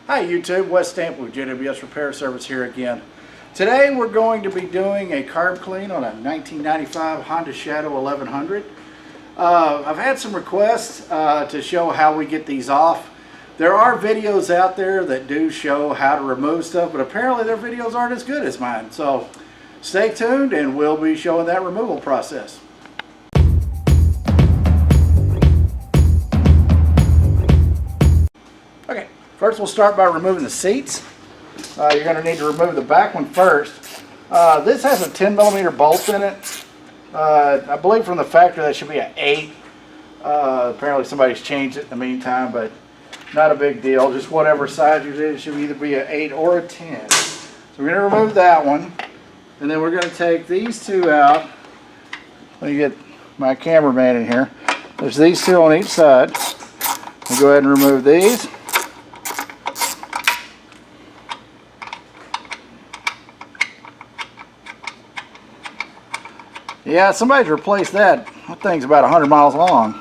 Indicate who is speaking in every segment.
Speaker 1: Hi YouTube, Wes Stamp with JWS Repair Service here again. Today we're going to be doing a carb clean on a 1995 Honda Shadow 1100. I've had some requests to show how we get these off. There are videos out there that do show how to remove stuff, but apparently their videos aren't as good as mine. So stay tuned and we'll be showing that removal process. Okay, first we'll start by removing the seats. You're going to need to remove the back one first. This has a 10mm bolt in it. I believe from the factory that should be an 8. Apparently somebody's changed it in the meantime, but not a big deal. Just whatever size you did, it should either be an 8 or a 10. So we're going to remove that one, and then we're going to take these two out. Let me get my cameraman in here. There's these two on each side. We'll go ahead and remove these. Yeah, somebody's replaced that. That thing's about 100 miles long.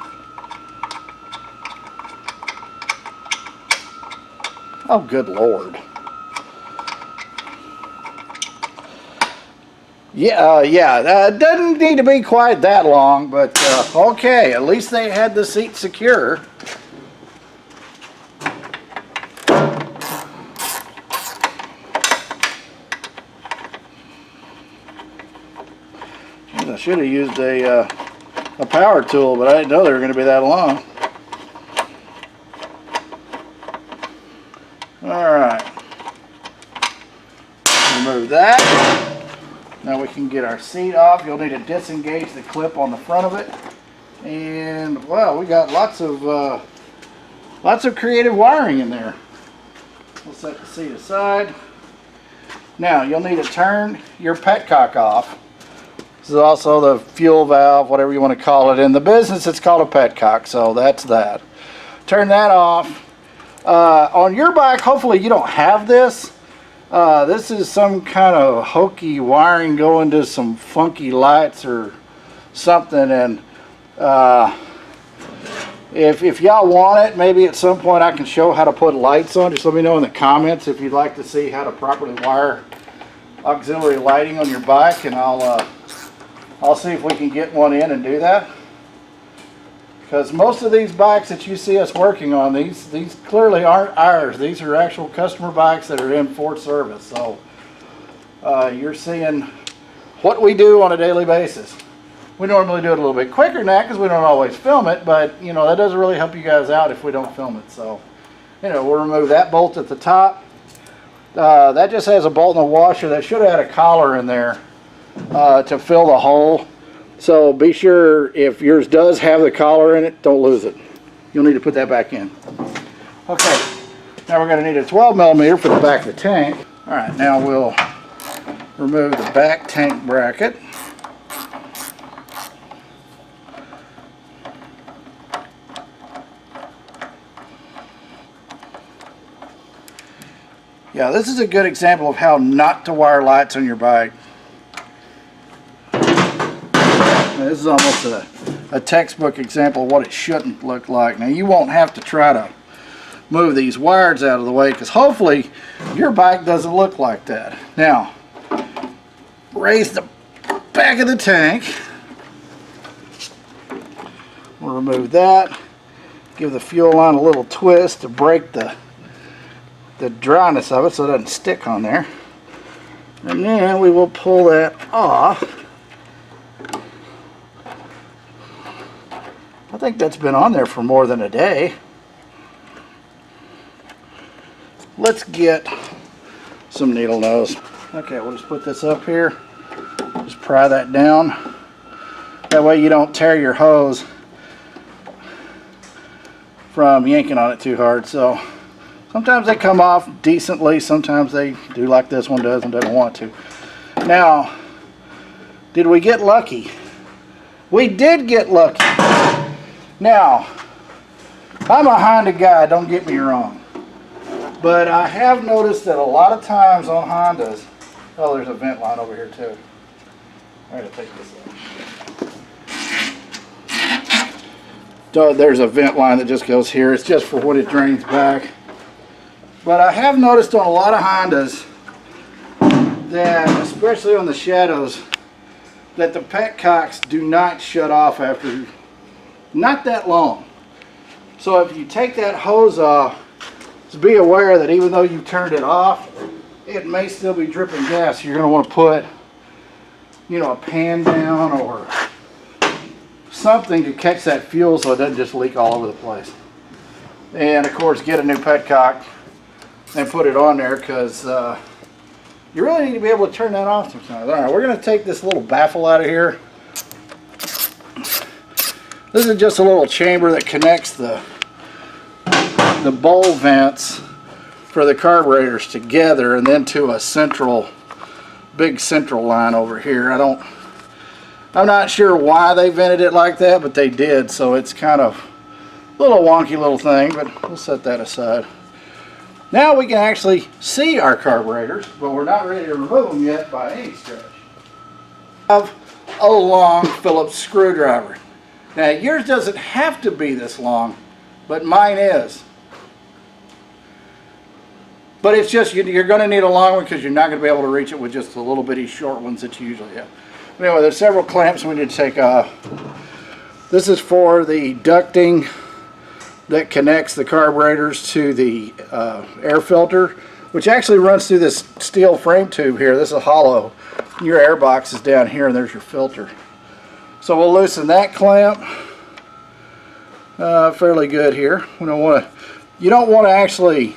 Speaker 1: Oh, good Lord. Yeah, it doesn't need to be quite that long, but okay, at least they had the seat secure. I should have used a power tool, but I didn't know they were going to be that long. Alright. Remove that. Now we can get our seat off. You'll need to disengage the clip on the front of it. And, well, we got lots of creative wiring in there. We'll set the seat aside. Now, you'll need to turn your petcock off. This is also the fuel valve, whatever you want to call it. In the business, it's called a petcock, so that's that. Turn that off. On your bike, hopefully you don't have this. This is some kind of hokey wiring going to some funky lights or something. And if y'all want it, maybe at some point I can show how to put lights on. Just let me know in the comments if you'd like to see how to properly wire auxiliary lighting on your bike, and I'll see if we can get one in and do that. Because most of these bikes that you see us working on, these clearly aren't ours. These are actual customer bikes that are in for service. So you're seeing what we do on a daily basis. We normally do it a little bit quicker than that because we don't always film it, but you know, that doesn't really help you guys out if we don't film it. So you know, we'll remove that bolt at the top. That just has a bolt and a washer that should have had a collar in there to fill the hole. So be sure if yours does have the collar in it, don't lose it. You'll need to put that back in. Okay, now we're going to need a 12mm for the back of the tank. Alright, now we'll remove the back tank bracket. Yeah, this is a good example of how not to wire lights on your bike. This is almost a textbook example of what it shouldn't look like. Now you won't have to try to move these wires out of the way because hopefully your bike doesn't look like that. Now, raise the back of the tank. We'll remove that. Give the fuel line a little twist to break the dryness of it so it doesn't stick on there. And then we will pull that off. I think that's been on there for more than a day. Let's get some needle nose. Okay, we'll just put this up here. Just pry that down. That way you don't tear your hose from yanking on it too hard. So sometimes they come off decently, sometimes they do like this one does and doesn't want to. Now, did we get lucky? We did get lucky. Now, I'm a Honda guy, don't get me wrong, but I have noticed that a lot of times on Hondas, oh, there's a vent line over here too. I gotta take this off. So there's a vent line that just goes here. It's just for when it drains back. But I have noticed on a lot of Hondas that, especially on the Shadows, that the petcocks do not shut off after not that long. So if you take that hose off, just be aware that even though you turned it off, it may still be dripping gas. You're going to want to put, you know, a pan down or something to catch that fuel so it doesn't just leak all over the place. And of course, get a new petcock and put it on there, because you really need to be able to turn that off sometimes. All right, we're going to take this little baffle out of here. This is just a little chamber that connects the bowl vents for the carburetors together and then to a central, big central line over here. I'm not sure why they vented it like that, but they did, so it's kind of a little wonky little thing, but we'll set that aside. Now we can actually see our carburetors, but we're not ready to remove them yet by any stretch. I have a long Phillips screwdriver. Now yours doesn't have to be this long, but mine is. But it's just, you're going to need a long one because you're not going to be able to reach it with just the little bitty short ones that you usually have. But anyway, there's several clamps we need to take off. This is for the ducting that connects the carburetors to the air filter, which actually runs through this steel frame tube here. This is hollow. Your air box is down here, and there's your filter. So we'll loosen that clamp fairly good here. You don't want to actually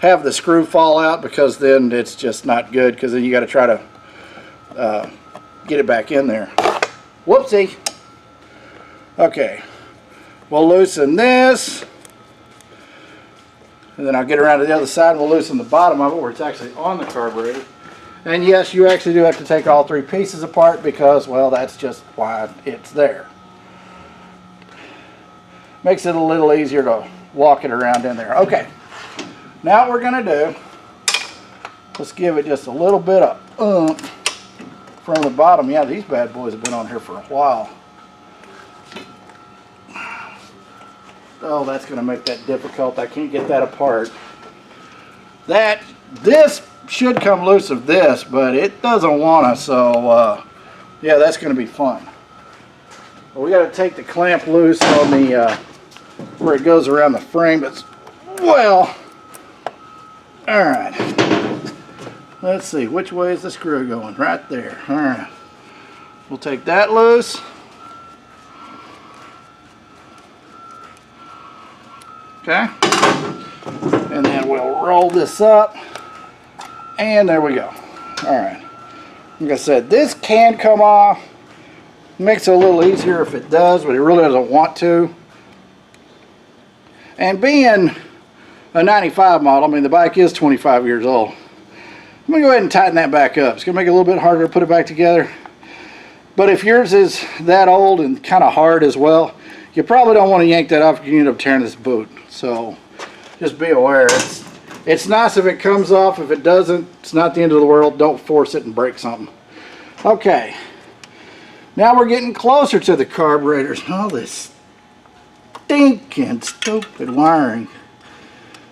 Speaker 1: have the screw fall out, because then it's just not good, because then you got to try to get it back in there. Whoopsie. Okay. We'll loosen this, and then I'll get around to the other side and we'll loosen the bottom of it where it's actually on the carburetor. And yes, you actually do have to take all three pieces apart because, well, that's just why it's there. Makes it a little easier to walk it around in there. Okay, now what we're going to do, let's give it just a little bit of oomph from the bottom. Yeah, these bad boys have been on here for a while. Oh, that's going to make that difficult. I can't get that apart. This should come loose of this, but it doesn't want to, so yeah, that's going to be fun. Well, we got to take the clamp loose on the where it goes around the frame. It's, well, all right. Let's see, which way is the screw going? Right there. All right. We'll take that loose. Okay, and then we'll roll this up, and there we go. All right, like I said, this can come off. Makes it a little easier if it does, but it really doesn't want to. And being a 95 model, I mean, the bike is 25 years old. I'm gonna go ahead and tighten that back up. It's gonna make it a little bit harder to put it back together. But if yours is that old and kind of hard as well, you probably don't want to yank that off because you end up tearing this boot. So just be aware. It's nice if it comes off. If it doesn't, it's not the end of the world. Don't force it and break something. Okay. Now we're getting closer to the carburetors. All this stinking stupid wiring.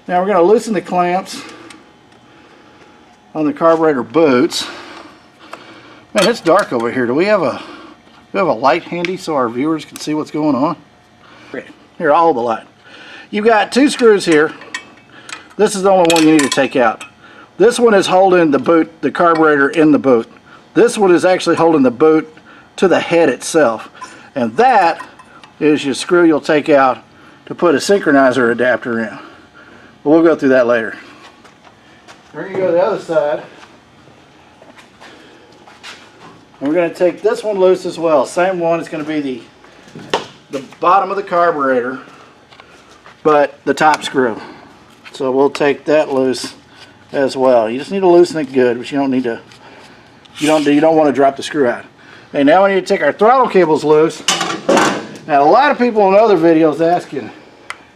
Speaker 1: Now we're going to loosen the clamps on the carburetor boots. Man, it's dark over here. Do we have a light handy so our viewers can see what's going on? Okay, here, I'll hold the light. You've got two screws here. This is the only one you need to take out. This one is holding the boot, the carburetor in the boot. This one is actually holding the boot to the head itself. And that is your screw you'll take out to put a synchronizer adapter in. But we'll go through that later. We're going to go to the other side. And we're going to take this one loose as well. Same one. It's going to be the bottom of the carburetor, but the top screw. So we'll take that loose as well. You just need to loosen it good, but you don't need to. You don't want to drop the screw out. Okay, now we need to take our throttle cables loose. Now a lot of people in other videos asking,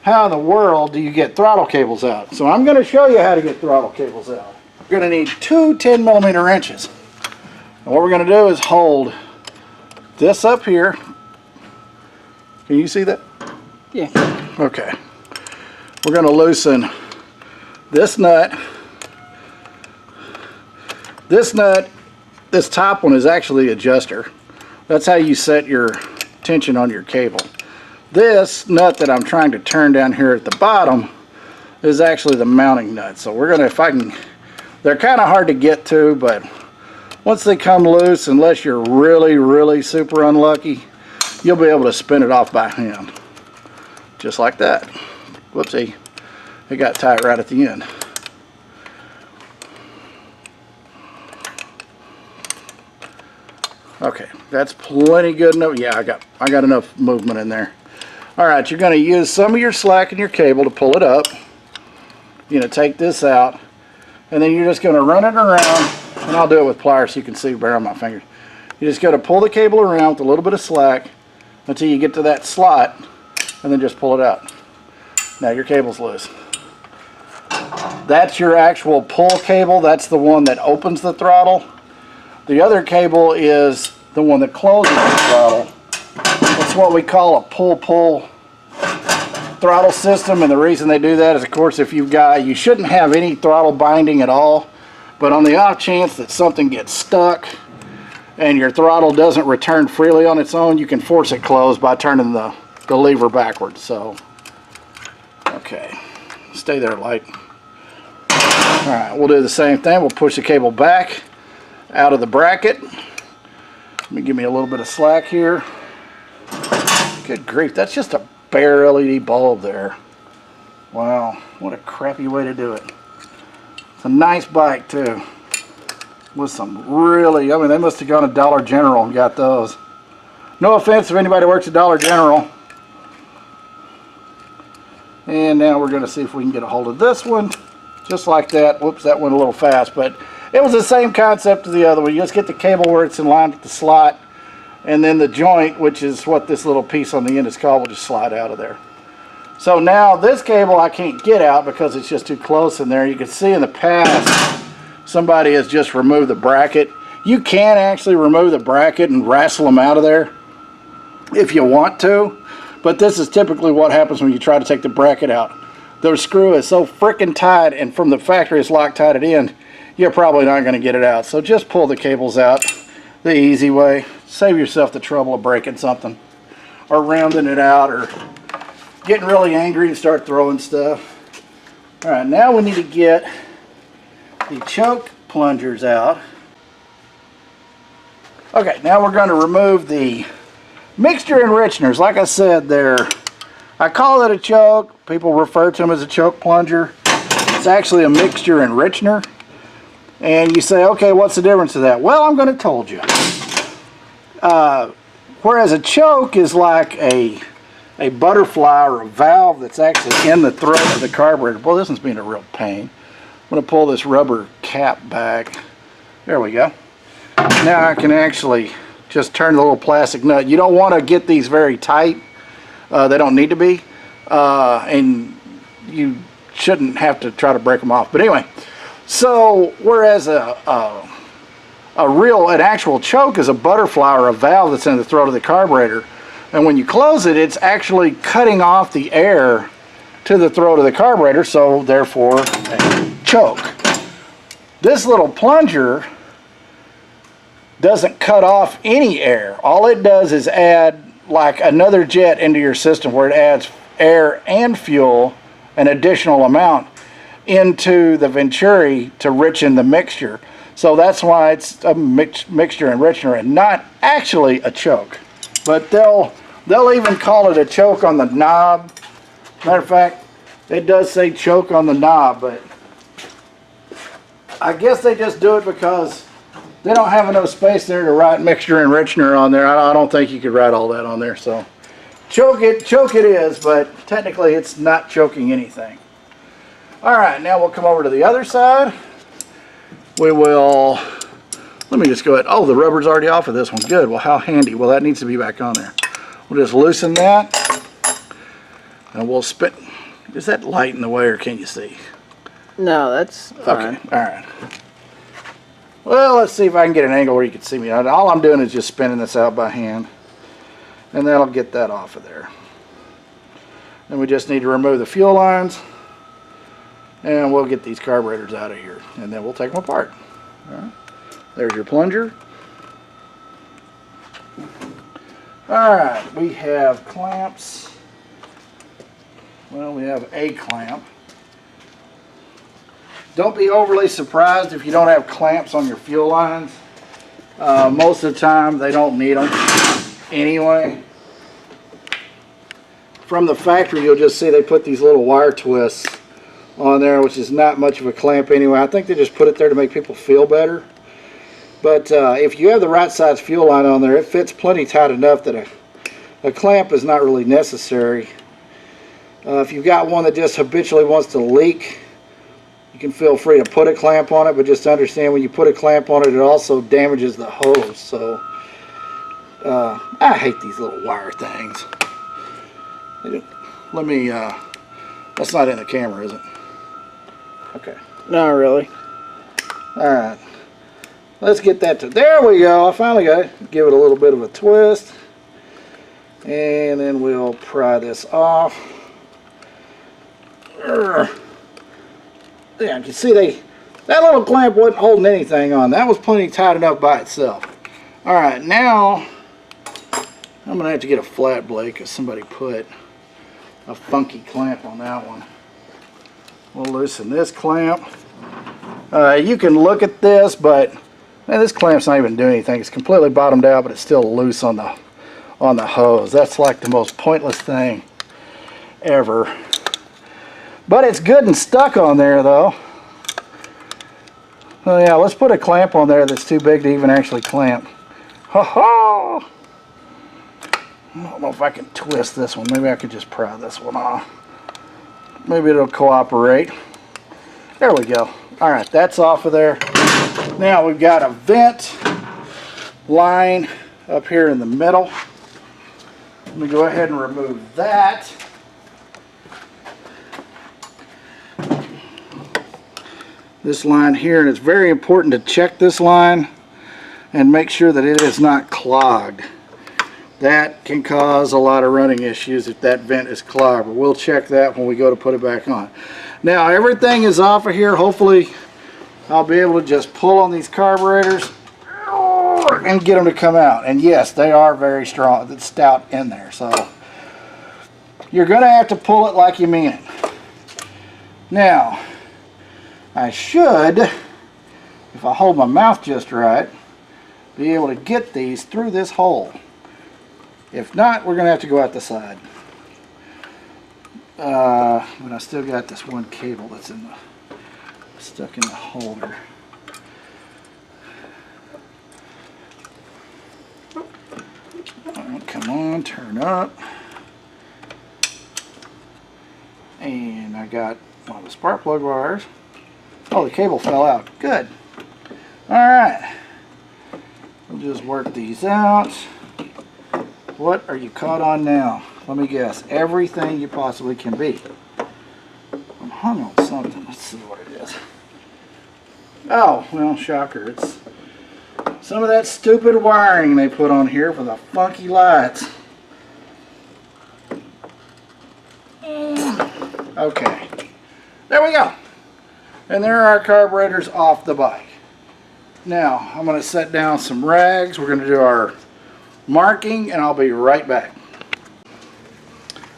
Speaker 1: how in the world do you get throttle cables out? So I'm going to show you how to get throttle cables out. You're going to need two 10mm wrenches. And what we're going to do is hold this up here. Can you see that?
Speaker 2: Yeah.
Speaker 1: Okay. We're going to loosen this nut, this top one is actually the adjuster. That's how you set your tension on your cable. This nut that I'm trying to turn down here at the bottom is actually the mounting nut. So we're gonna, if I can, they're kind of hard to get to, but once they come loose, unless you're really, really super unlucky, you'll be able to spin it off by hand. Just like that. Whoopsie. It got tight right at the end. Okay, that's plenty good enough. Yeah, I got enough movement in there. Alright, you're going to use some of your slack in your cable to pull it up. You're going to take this out, and then you're just going to run it around, and I'll do it with pliers so you can see better on my fingers. You just got to pull the cable around with a little bit of slack until you get to that slot, and then just pull it out. Now your cable's loose. That's your actual pull cable. That's the one that opens the throttle. The other cable is the one that closes the throttle. It's what we call a pull-pull throttle system, and the reason they do that is, of course, if you've got, you shouldn't have any throttle binding at all, but on the off chance that something gets stuck and your throttle doesn't return freely on its own, you can force it closed by turning the lever backwards. So, okay, stay there, light. Alright, we'll do the same thing. We'll push the cable back out of the bracket. Let me give me a little bit of slack here. Good grief, that's just a bare LED bulb there. Wow, what a crappy way to do it. It's a nice bike too. With some really, I mean, they must have gone to Dollar General and got those. No offense if anybody works at Dollar General. And now we're going to see if we can get a hold of this one. Just like that. Whoops, that went a little fast, but it was the same concept as the other one. You just get the cable where it's in line with the slot, and then the joint, which is what this little piece on the end is called, will just slide out of there. So now this cable I can't get out because it's just too close in there. You can see in the past somebody has just removed the bracket. You can actually remove the bracket and wrestle them out of there if you want to, but this is typically what happens when you try to take the bracket out. The screw is so freaking tight, and from the factory it's Loctite at end, you're probably not going to get it out. So just pull the cables out the easy way. Save yourself the trouble of breaking something or rounding it out or getting really angry and start throwing stuff. Alright, now we need to get the choke plungers out. Okay, now we're going to remove the mixture enrichers. Like I said, I call it a choke. People refer to them as a choke plunger. It's actually a mixture enricher. And you say, okay, what's the difference of that? Well, I'm going to tell you. Whereas a choke is like a butterfly or a valve that's actually in the throat of the carburetor. Boy, this one's being a real pain. I'm going to pull this rubber cap back. There we go. Now I can actually just turn the little plastic nut. You don't want to get these very tight. They don't need to be. And you shouldn't have to try to break them off. But anyway, so whereas an actual choke is a butterfly or a valve that's in the throat of the carburetor, and when you close it, it's actually cutting off the air to the throat of the carburetor, so therefore a choke. This little plunger doesn't cut off any air. All it does is add like another jet into your system where it adds air and fuel, an additional amount, into the venturi to richen the mixture. So that's why it's a mixture enricher and not actually a choke. But they'll even call it a choke on the knob. Matter of fact, it does say choke on the knob, but I guess they just do it because they don't have enough space there to write mixture enricher on there. I don't think you could write all that on there. So choke it is, but technically it's not choking anything. Alright, now we'll come over to the other side. We will, let me just go ahead. Oh, the rubber's already off of this one. Good. Well, how handy. Well, that needs to be back on there. We'll just loosen that, and we'll spin. Is that light in the way, or can you see?
Speaker 2: No, that's fine.
Speaker 1: Okay, alright. Well, let's see if I can get an angle where you can see me. All I'm doing is just spinning this out by hand, and that'll get that off of there. Then we just need to remove the fuel lines. and we'll get these carburetors out of here, and then we'll take them apart. All right. There's your plunger. Alright, we have clamps. Well, we have a clamp. Don't be overly surprised if you don't have clamps on your fuel lines. Most of the time they don't need them anyway. From the factory you'll just see they put these little wire twists on there, which is not much of a clamp anyway. I think they just put it there to make people feel better. But if you have the right size fuel line on there, it fits plenty tight enough that a clamp is not really necessary. If you've got one that just habitually wants to leak, you can feel free to put a clamp on it, but just understand when you put a clamp on it, it also damages the hose. So I hate these little wire things. Let me, that's not in the camera, is it? Okay.
Speaker 2: Not really.
Speaker 1: Alright. Let's get that to, there we go. I finally got it. Give it a little bit of a twist. And then we'll pry this off. Yeah, you can see that little clamp wasn't holding anything on. That was plenty tight enough by itself. Alright, now I'm going to have to get a flat blade because somebody put a funky clamp on that one. We'll loosen this clamp. You can look at this, but man, this clamp's not even doing anything. It's completely bottomed out, but it's still loose on the hose. That's like the most pointless thing ever. But it's good and stuck on there, though. Oh yeah, let's put a clamp on there that's too big to even actually clamp. Ha ha! I don't know if I can twist this one. Maybe I could just pry this one off. Maybe it'll cooperate. There we go. Alright, that's off of there. Now we've got a vent line up here in the middle. Let me go ahead and remove that. This line here, and it's very important to check this line and make sure that it is not clogged. That can cause a lot of running issues if that vent is clogged, but we'll check that when we go to put it back on. Now everything is off of here. Hopefully I'll be able to just pull on these carburetors and get them to come out. And yes, they are very strong. It's stout in there, so you're going to have to pull it like you mean it. Now I should, if I hold my mouth just right, be able to get these through this hole. If not, we're going to have to go out the side. But I still got this one cable that's stuck in the holder. Oh, come on, turn up. And I got one of the spark plug wires. Oh, the cable fell out. Good. Alright. We'll just work these out. What are you caught on now? Let me guess. Everything you possibly can be. I'm hung on something. Let's see what it is. Oh, well, shocker. It's some of that stupid wiring they put on here for the funky lights. Okay. There we go. And there are our carburetors off the bike. Now, I'm going to set down some rags. We're going to do our marking, and I'll be right back.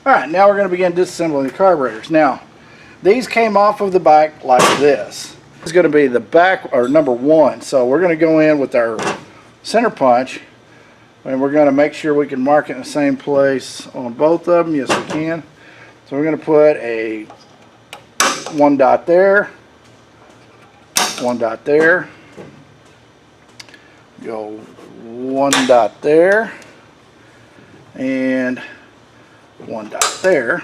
Speaker 1: Alright, now we're going to begin disassembling the carburetors. Now, these came off of the bike like this. This is going to be the back, or number one. So we're going to go in with our center punch, and we're going to make sure we can mark it in the same place on both of them. Yes, we can. So we're going to put a 1 dot there, 1 dot there, go 1 dot there, and 1 dot there.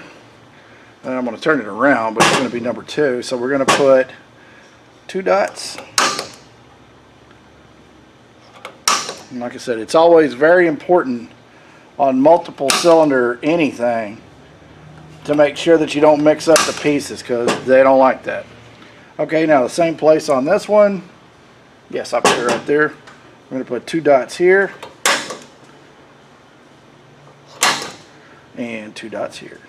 Speaker 1: And I'm going to turn it around, but it's going to be number 2. So we're going to put 2 dots. And like I said, it's always very important on multiple cylinder anything to make sure that you don't mix up the pieces, because they don't like that. Okay, now the same place on this one. Yes, up there, right there. I'm going to put 2 dots here and 2 dots here.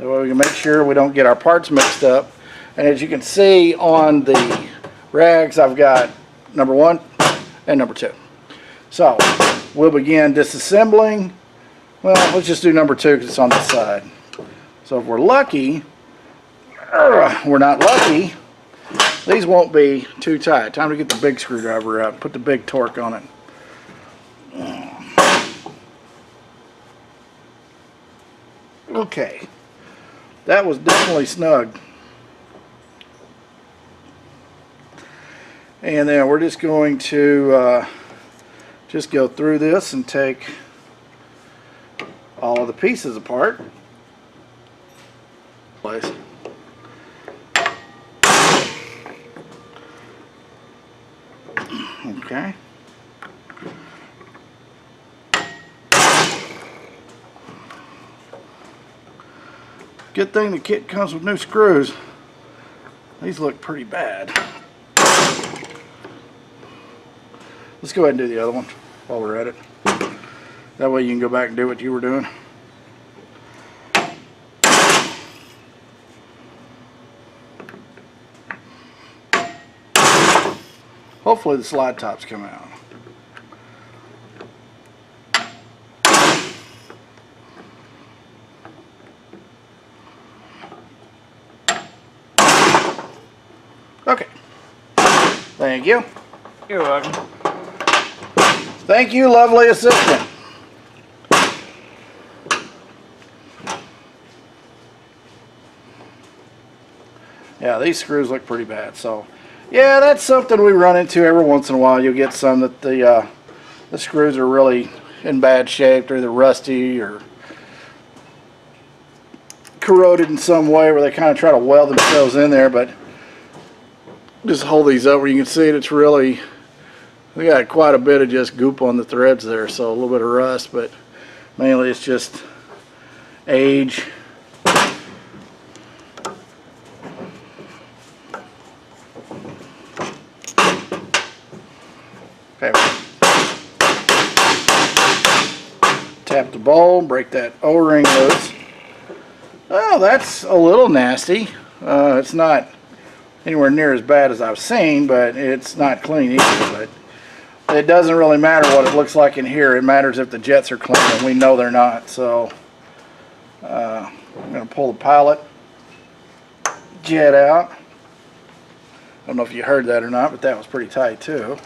Speaker 1: That way we can make sure we don't get our parts mixed up. And as you can see on the rags, I've got number 1 and number 2. So we'll begin disassembling. Well, let's just do number 2 because it's on this side. So if we're lucky, we're not lucky, these won't be too tight. Time to get the big screwdriver out, put the big torque on it. Okay, that was definitely snug. And then we're just going to just go through this and take all of the pieces apart. Place. Okay. Good thing the kit comes with new screws. These look pretty bad. Let's go ahead and do the other one while we're at it. That way you can go back and do what you were doing. Hopefully the slide tops come out. Okay. Thank you.
Speaker 2: You're welcome.
Speaker 1: Thank you, lovely assistant. Yeah, these screws look pretty bad. So, yeah, that's something we run into every once in a while. You'll get some that the screws are really in bad shape. They're either rusty or corroded in some way where they kind of try to weld themselves in there. But just hold these up where you can see it. It's really, we got quite a bit of just goop on the threads there, so a little bit of rust, but mainly it's just age. Okay. Tap the bowl, break that O-ring loose. Oh, that's a little nasty. It's not anywhere near as bad as I've seen, but it's not clean either. But it doesn't really matter what it looks like in here. It matters if the jets are clean, and we know they're not. So I'm going to pull the pilot jet out. I don't know if you heard that or not, but that was pretty tight too.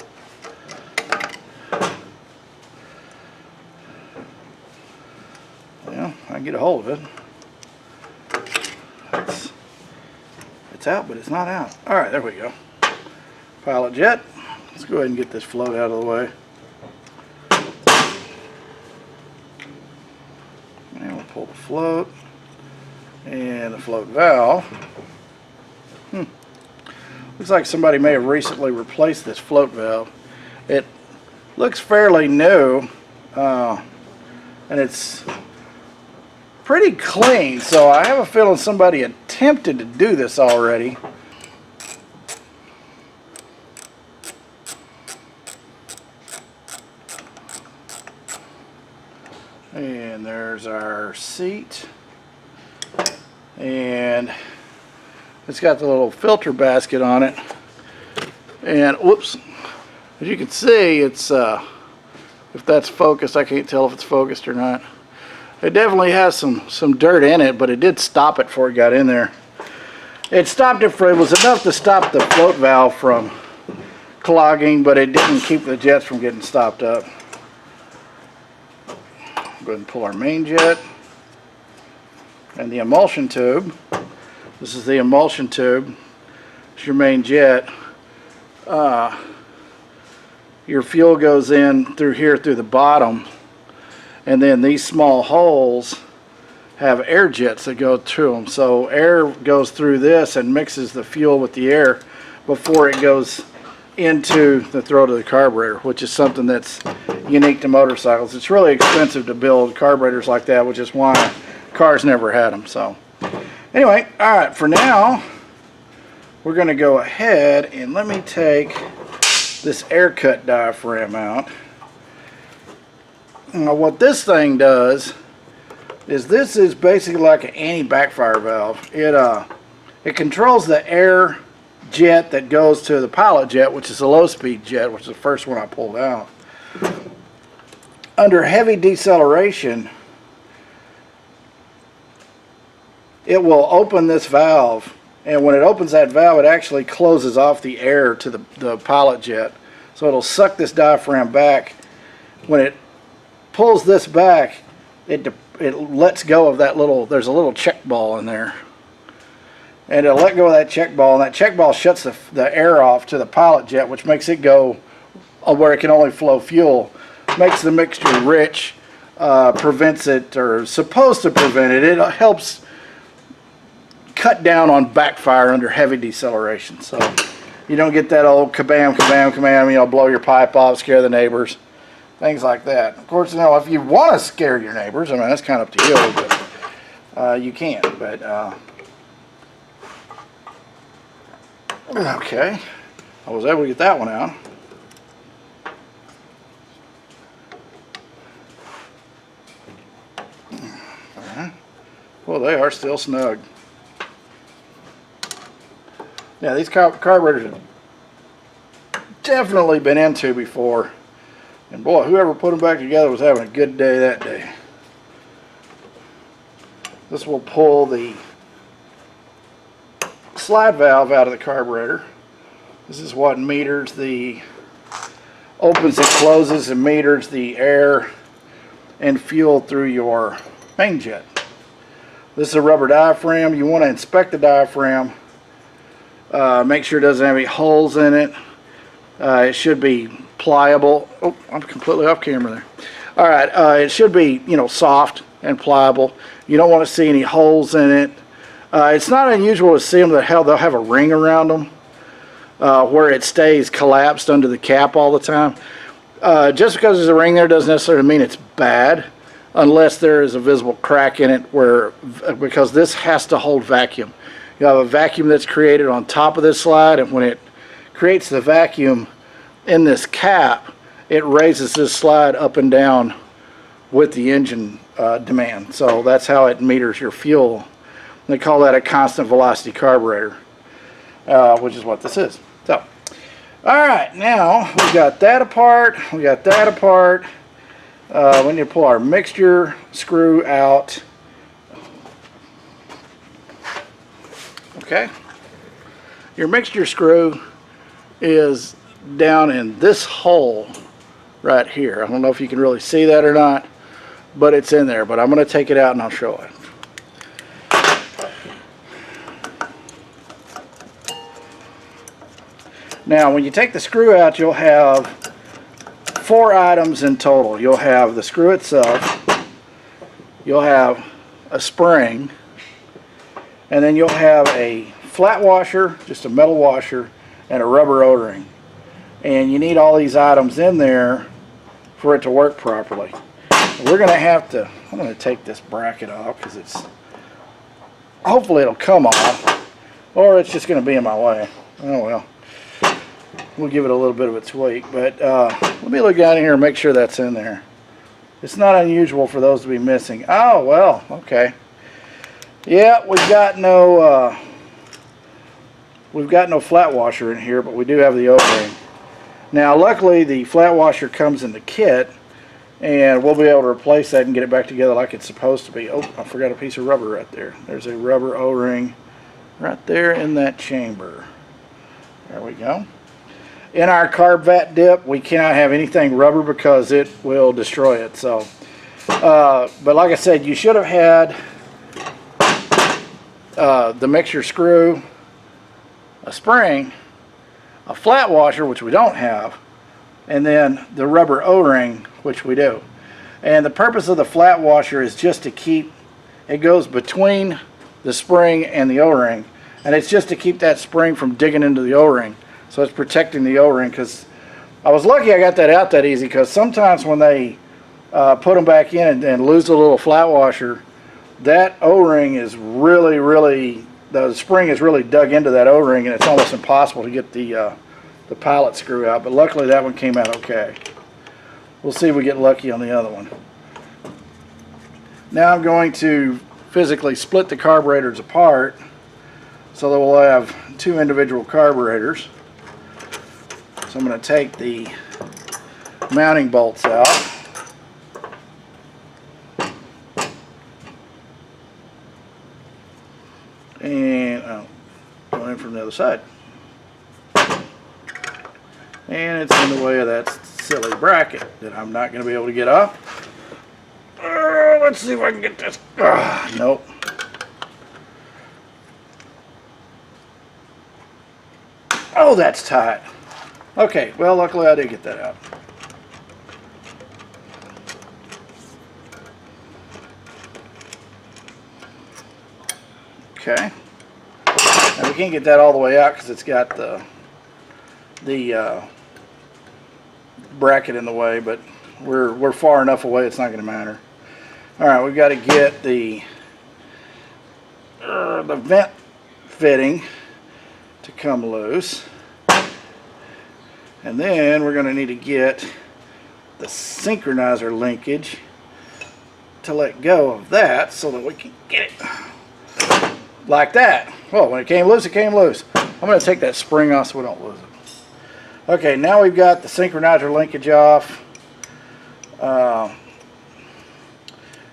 Speaker 1: Well, I can get a hold of it. It's out, but it's not out. All right, there we go. Pilot jet. Let's go ahead and get this float out of the way. And we'll pull the float and the float valve. Looks like somebody may have recently replaced this float valve. It looks fairly new, and it's pretty clean, so I have a feeling somebody attempted to do this already. And there's our seat, and it's got the little filter basket on it, and whoops, as you can see, it's if that's focused, I can't tell if it's focused or not. It definitely has some dirt in it, but it did stop it before it got in there. It stopped it for, it was enough to stop the float valve from clogging, but it didn't keep the jets from getting stopped up. Go ahead and pull our main jet and the emulsion tube. This is the emulsion tube. It's your main jet. Your fuel goes in through here through the bottom, and then these small holes have air jets that go through them. So air goes through this and mixes the fuel with the air before it goes into the throat of the carburetor, which is something that's unique to motorcycles. It's really expensive to build carburetors like that, which is why cars never had them. So anyway, all right, for now we're going to go ahead and let me take this air cut diaphragm out. Now what this thing does, is this is basically like an anti-backfire valve. It controls the air jet that goes to the pilot jet, which is a low-speed jet, which is the first one I pulled out. Under heavy deceleration, it will open this valve, and when it opens that valve, it actually closes off the air to the pilot jet. So it'll suck this diaphragm back. When it pulls this back, it lets go of that little, there's a little check ball in there. And it'll let go of that check ball, and that check ball shuts the air off to the pilot jet, which makes it go where it can only flow fuel. Makes the mixture rich, prevents it, or supposed to prevent it. It helps cut down on backfire under heavy deceleration. So you don't get that old kabam, kabam, kabam, you know, blow your pipe off, scare the neighbors, things like that. Of course, you know, if you want to scare your neighbors, I mean, that's kind of up to you, but you can. But okay, I was able to get that one out. Well, they are still snug. Yeah, these carburetors have definitely been into before. And boy, whoever put them back together was having a good day that day. This will pull the slide valve out of the carburetor. This is what meters the, opens and closes and meters the air and fuel through your main jet. This is a rubber diaphragm. You want to inspect the diaphragm. Make sure it doesn't have any holes in it. It should be pliable. Oh, I'm completely off camera there. All right, it should be, you know, soft and pliable. You don't want to see any holes in it. It's not unusual to see them that they'll have a ring around them where it stays collapsed under the cap all the time. Just because there's a ring there doesn't necessarily mean it's bad, unless there is a visible crack in it because this has to hold vacuum. You have a vacuum that's created on top of this slide, and when it creates the vacuum in this cap, it raises this slide up and down with the engine demand. So that's how it meters your fuel. They call that a constant velocity carburetor, which is what this is. So, all right, now we got that apart. We got that apart. We need to pull our mixture screw out. Okay. Your mixture screw is down in this hole right here. I don't know if you can really see that or not, but it's in there. But I'm going to take it out and I'll show it. Now, when you take the screw out, you'll have 4 items in total. You'll have the screw itself, you'll have a spring, and then you'll have a flat washer, just a metal washer, and a rubber O-ring. And you need all these items in there for it to work properly. We're going to have to, I'm going to take this bracket off because it's, hopefully it'll come off, or it's just going to be in my way. Oh well. We'll give it a little bit of its weight, but let me look down here and make sure that's in there. It's not unusual for those to be missing. Oh, well, okay. Yeah, we've got no flat washer in here, but we do have the O-ring. Now, luckily, the flat washer comes in the kit, and we'll be able to replace that and get it back together like it's supposed to be. Oh, I forgot a piece of rubber right there. There's a rubber O-ring right there in that chamber. There we go. In our carb vat dip, we cannot have anything rubber because it will destroy it. So, but like I said, you should have had the mixture screw, a spring, a flat washer, which we don't have, and then the rubber O-ring, which we do. And the purpose of the flat washer is just to keep, it goes between the spring and the O-ring, and it's just to keep that spring from digging into the O-ring. So it's protecting the O-ring, because I was lucky I got that out that easy, because sometimes when they put them back in and lose the little flat washer, that O-ring is really, the spring is really dug into that O-ring, and it's almost impossible to get the pilot screw out. But luckily that one came out okay. We'll see if we get lucky on the other one. Now I'm going to physically split the carburetors apart so that we'll have 2 individual carburetors. So I'm going to take the mounting bolts out. And going in from the other side. And it's in the way of that silly bracket that I'm not going to be able to get off. Let's see if I can get this. Nope. Oh, that's tight. Okay, well, luckily I did get that out. Okay. Now we can't get that all the way out because it's got the bracket in the way, but we're far enough away it's not going to matter. All right, we've got to get the vent fitting to come loose, and then we're going to need to get the synchronizer linkage to let go of that so that we can get it like that. Well, when it came loose, it came loose. I'm going to take that spring off so we don't lose it. Okay, now we've got the synchronizer linkage off.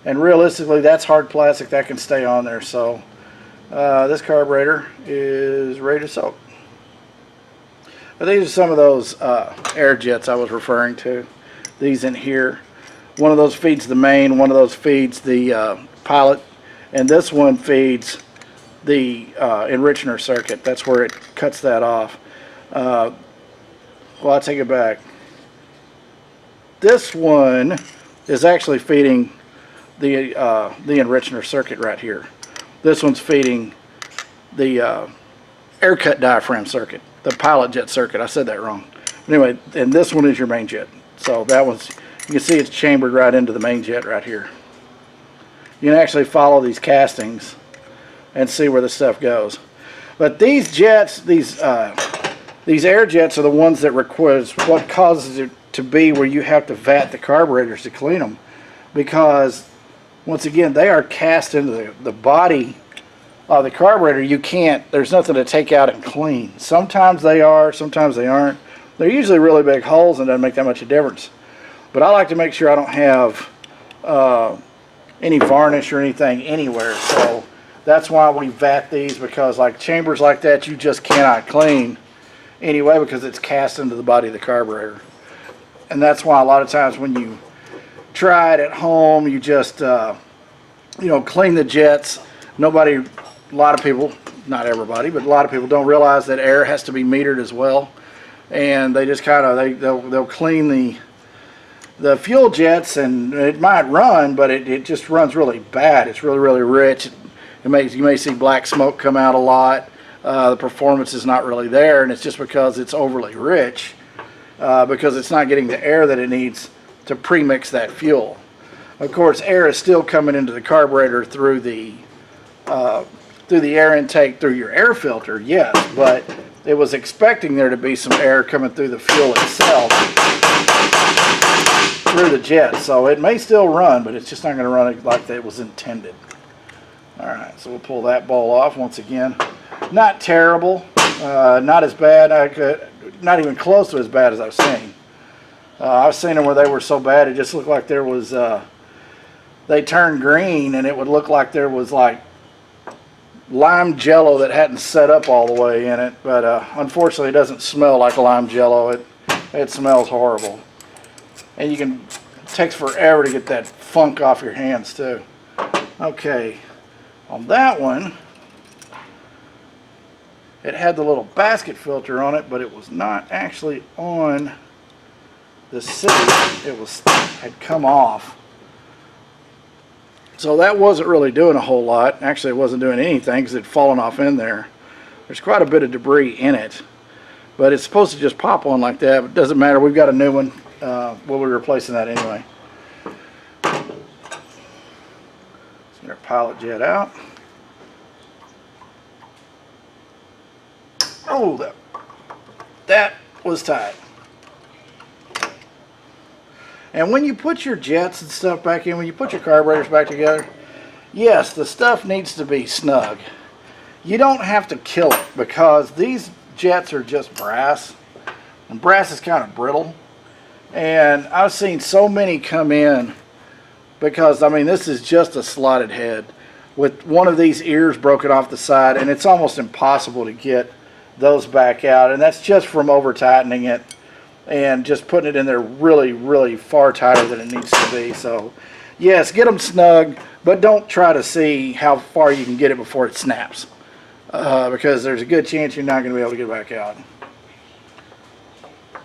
Speaker 1: And realistically, that's hard plastic that can stay on there. So this carburetor is ready to soak. But these are some of those air jets I was referring to. These in here. One of those feeds the main, one of those feeds the pilot, and this one feeds the enricher circuit. That's where it cuts that off. Well, I'll take it back. This one is actually feeding the enricher circuit right here. This one's feeding the air cut diaphragm circuit, the pilot jet circuit. I said that wrong. Anyway, and this one is your main jet. So that one's, you can see it's chambered right into the main jet right here. You can actually follow these castings and see where the stuff goes. But these jets, these air jets are the ones that requires what causes it to be where you have to vat the carburetors to clean them, because once again they are cast into the body of the carburetor. You can't, there's nothing to take out and clean. Sometimes they are, sometimes they aren't. They're usually really big holes and it doesn't make that much of a difference. But I like to make sure I don't have any varnish or anything anywhere. So that's why we vat these, because like chambers like that you just cannot clean anyway because it's cast into the body of the carburetor. And that's why a lot of times when you try it at home, you just you know, clean the jets. A lot of people, not everybody, but a lot of people don't realize that air has to be metered as well. And they just kind of they'll clean the fuel jets, and it might run, but it just runs really bad. It's really rich. You may see black smoke come out a lot. The performance is not really there, and it's just because it's overly rich, because it's not getting the air that it needs to premix that fuel. Of course, air is still coming into the carburetor through the air intake through your air filter, yes, but it was expecting there to be some air coming through the fuel itself through the jet. So it may still run, but it's just not going to run like it was intended. Alright, so we'll pull that bowl off once again. Not terrible, not as bad, not even close to as bad as I've seen. I've seen them where they were so bad it just looked like there was, they turned green and it would look like there was like lime jello that hadn't set up all the way in it. But unfortunately it doesn't smell like lime jello. It smells horrible. And it takes forever to get that funk off your hands too. Okay, on that one, it had the little basket filter on it, but it was not actually on the seat. It had come off. So that wasn't really doing a whole lot. Actually, it wasn't doing anything because it had fallen off in there. There's quite a bit of debris in it, but it's supposed to just pop on like that. But it doesn't matter. We've got a new one. We'll be replacing that anyway. Let's get our pilot jet out. Oh, that was tight. And when you put your jets and stuff back in, when you put your carburetors back together, yes, the stuff needs to be snug. You don't have to kill it because these jets are just brass, and brass is kind of brittle. And I've seen so many come in because, I mean, this is just a slotted head with one of these ears broken off the side, and it's almost impossible to get those back out. And that's just from over tightening it and just putting it in there really, really far tighter than it needs to be. So yes, get them snug, but don't try to see how far you can get it before it snaps, because there's a good chance you're not going to be able to get it back out.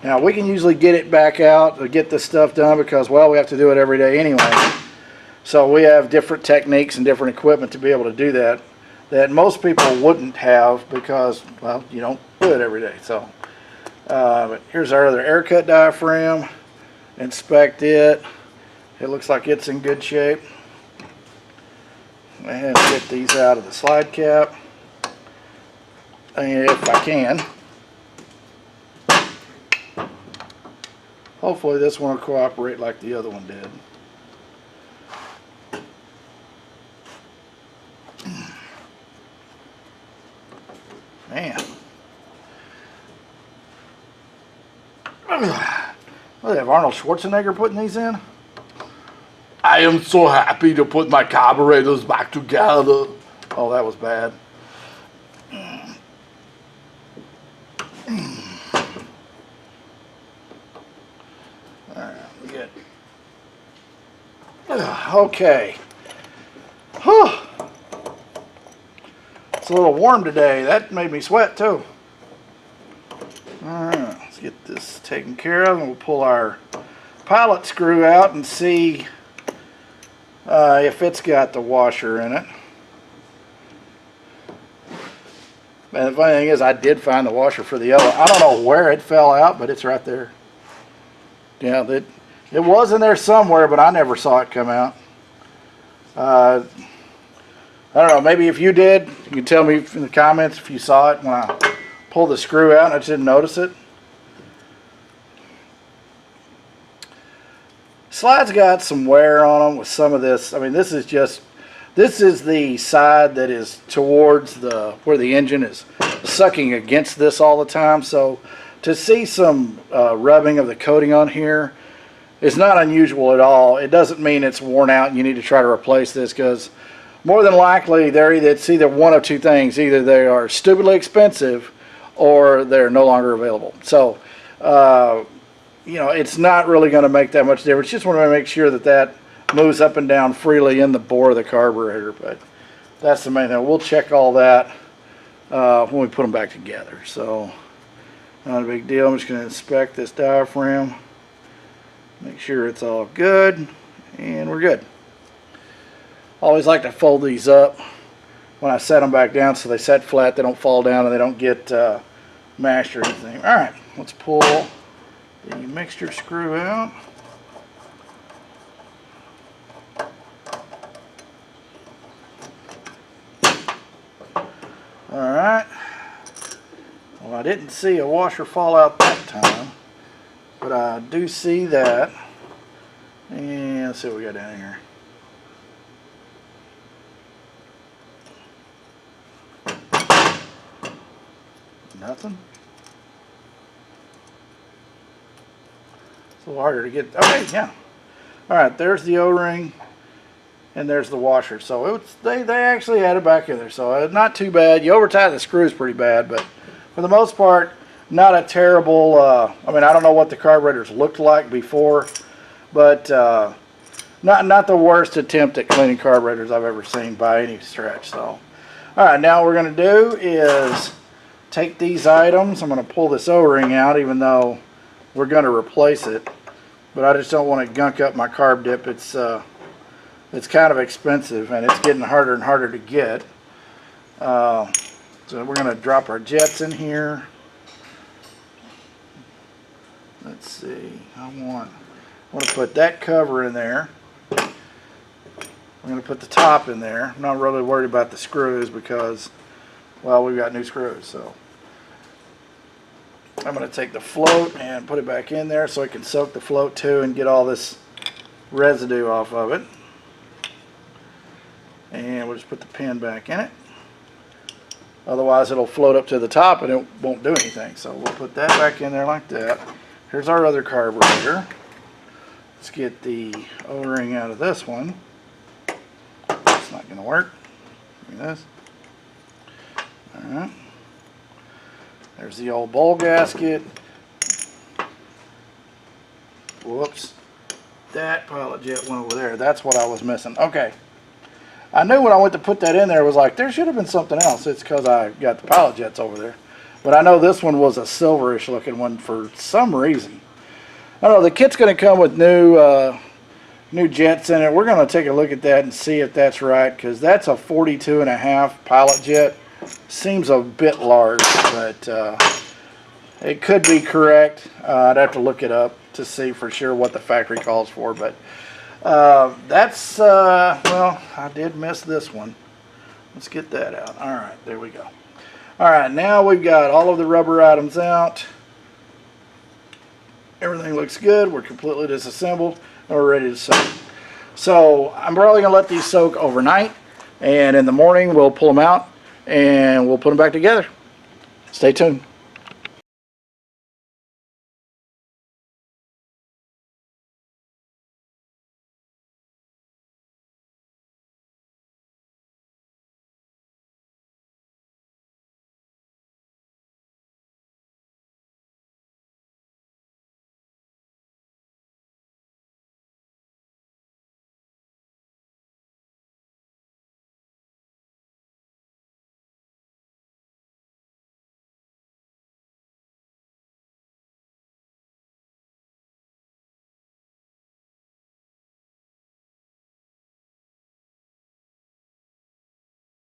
Speaker 1: Now we can usually get it back out to get this stuff done because, well, we have to do it every day anyway. So we have different techniques and different equipment to be able to do that most people wouldn't have because, well, you don't do it every day. So but here's our other air cut diaphragm. Inspect it. It looks like it's in good shape. And get these out of the slide cap, and if I can. Hopefully this one will cooperate like the other one did. Man. Well, they have Arnold Schwarzenegger putting these in. I am so happy to put my carburetors back together. Oh, that was bad. Alright, good. Okay. It's a little warm today. That made me sweat too. Alright, let's get this taken care of, and we'll pull our pilot screw out and see if it's got the washer in it. And the funny thing is, I did find the washer for the other. I don't know where it fell out, but it's right there. Yeah, it was in there somewhere, but I never saw it come out. I don't know, maybe if you did, you can tell me in the comments if you saw it when I pulled the screw out and I just didn't notice it. Slide's got some wear on them with some of this. I mean, this is the side that is towards where the engine is sucking against this all the time. So to see some rubbing of the coating on here is not unusual at all. It doesn't mean it's worn out and you need to try to replace this, because more than likely it's either one of two things. Either they are stupidly expensive or they're no longer available. So you know, it's not really going to make that much difference. Just want to make sure that moves up and down freely in the bore of the carburetor. But that's the main thing. We'll check all that when we put them back together. So not a big deal. I'm just going to inspect this diaphragm, make sure it's all good, and we're good. Always like to fold these up when I set them back down so they set flat, they don't fall down, and they don't get mashed or anything. Alright, let's pull the mixture screw out. Alright. Well, I didn't see a washer fall out that time, but I do see that. And let's see what we got down here. Nothing. It's a little harder to get. Okay, yeah. All right, there's the O-ring, and there's the washer. So they actually had it back in there. So not too bad. You over-tighten the screws pretty bad, but for the most part, not a terrible. I mean, I don't know what the carburetors looked like before, but not the worst attempt at cleaning carburetors I've ever seen by any stretch. So, all right, now what we're going to do is take these items. I'm going to pull this O-ring out, even though we're going to replace it, but I just don't want to gunk up my carb dip. It's kind of expensive, and it's getting harder and harder to get. So we're going to drop our jets in here. Let's see. I want to put that cover in there. I'm going to put the top in there. I'm not really worried about the screws because, well, we've got new screws. So I'm going to take the float and put it back in there so it can soak the float too and get all this residue off of it. And just put the pin back in it. Otherwise it'll float up to the top and it won't do anything. So we'll put that back in there like that. Here's our other carburetor. Let's get the O-ring out of this one. It's not going to work. Look at this. Alright. There's the old bowl gasket. Whoops. That pilot jet went over there. That's what I was missing. Okay. I knew when I went to put that in there, it was like, there should have been something else. It's because I got the pilot jets over there. But I know this one was a silverish looking one for some reason. I don't know, the kit's going to come with new jets in it. We're going to take a look at that and see if that's right, because that's a 42.5 pilot jet. Seems a bit large, but it could be correct. I'd have to look it up to see for sure what the factory calls for, but that's, well, I did miss this one. Let's get that out. Alright, there we go. Alright, now we've got all of the rubber items out. Everything looks good. We're completely disassembled and we're ready to soak. So I'm probably going to let these soak overnight, and in the morning we'll pull them out and we'll put them back together. Stay tuned.